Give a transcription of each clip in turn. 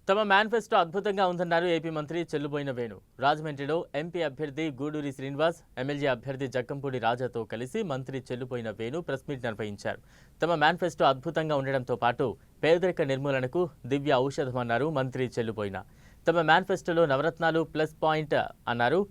తమ మేనిఫెస్టో అద్భుతంగా ఉందన్నారు ఏపీ మంత్రి చెల్లుబోయిన వేణు. రాజమండ్రిలో ఎంపీ అభ్యర్థి గూడూరి శ్రీనివాస్, ఎమ్మెల్యే అభ్యర్థి జక్కంపూడి రాజాతో కలిసి మంత్రి చెల్లుబోయిన వేణు ప్రెస్ మీట్ నిర్వహించారు. తమ మేనిఫెస్టో అద్భుతంగా ఉండడంతో పాటు పేదరిక నిర్మూలనకు దివ్య ఔషధమన్నారు మంత్రి చెల్లుబోయిన. తమ మేనిఫెస్టోలో నవరత్నాలు ప్లస్ పాయింట్ అన్నారు.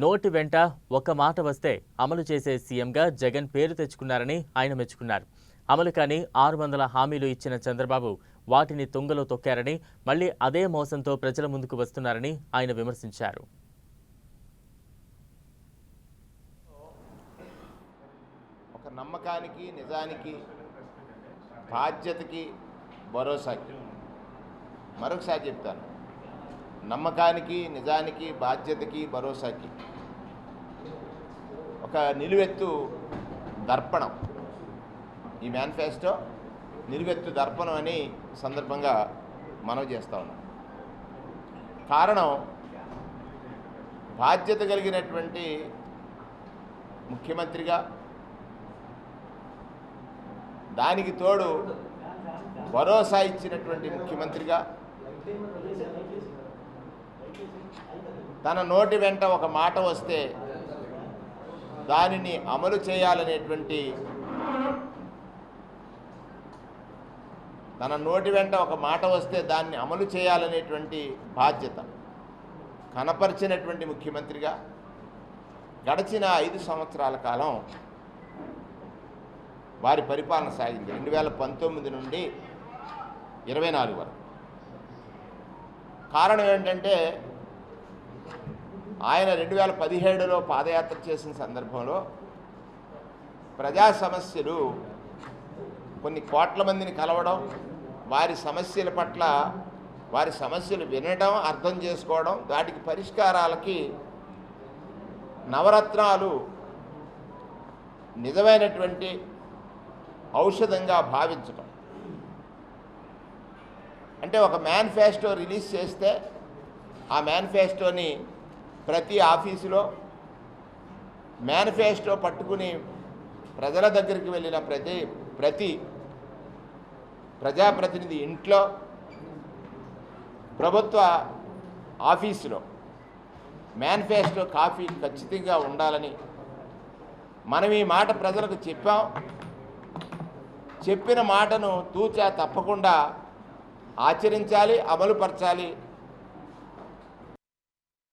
నోటి వెంట ఒక మాట వస్తే అమలు చేసే సీఎంగా జగన్ పేరు తెచ్చుకున్నారని ఆయన మెచ్చుకున్నారు. అమలు కాని 600 హామీలు ఇచ్చిన చంద్రబాబు వాటిని తుంగలో తొక్కారని, మళ్లీ అదే మోసంతో ప్రజల ముందుకు వస్తున్నారని ఆయన విమర్శించారు. ఒక నమ్మకానికి, నిజానికి, బాధ్యతకి, భరోసాకి మరొకసారి చెప్తాను. నమ్మకానికి, నిజానికి, బాధ్యతకి, భరోసాకి ఒక నిలువెత్తు దర్పణం ఈ మేనిఫెస్టో. నిలువెత్తు దర్పణం అని సందర్భంగా మనవి చేస్తా ఉన్నాం. కారణం, బాధ్యత కలిగినటువంటి ముఖ్యమంత్రిగా, దానికి తోడు భరోసా ఇచ్చినటువంటి ముఖ్యమంత్రిగా, తన నోటి వెంట ఒక మాట వస్తే దానిని అమలు చేయాలనేటువంటి, తన నోటి వెంట ఒక మాట వస్తే దాన్ని అమలు చేయాలనేటువంటి బాధ్యత కనపరిచినటువంటి ముఖ్యమంత్రిగా గడిచిన 5 సంవత్సరాల కాలం వారి పరిపాలన సాగింది. 2019 నుండి 24 వరకు. కారణం ఏంటంటే, ఆయన 2017లో పాదయాత్ర చేసిన సందర్భంలో ప్రజా సమస్యలు, కొన్ని కోట్ల మందిని కలవడం, వారి సమస్యల పట్ల వారి సమస్యలు వినడం, అర్థం చేసుకోవడం, వాటికి పరిష్కారాలకి నవరత్నాలు నిజమైనటువంటి ఔషధంగా భావించడం. అంటే ఒక మేనిఫెస్టో రిలీజ్ చేస్తే ఆ మేనిఫెస్టోని ప్రతి ఆఫీసులో, మేనిఫెస్టో పట్టుకుని ప్రజల దగ్గరికి వెళ్ళిన ప్రతి ప్రజాప్రతినిధి ఇంట్లో, ప్రభుత్వ ఆఫీసులో మేనిఫెస్టో కాపీ ఖచ్చితంగా ఉండాలని మనం ఈ మాట ప్రజలకు చెప్పాం. చెప్పిన మాటను తూచా తప్పకుండా ఆచరించాలి, అమలుపరచాలి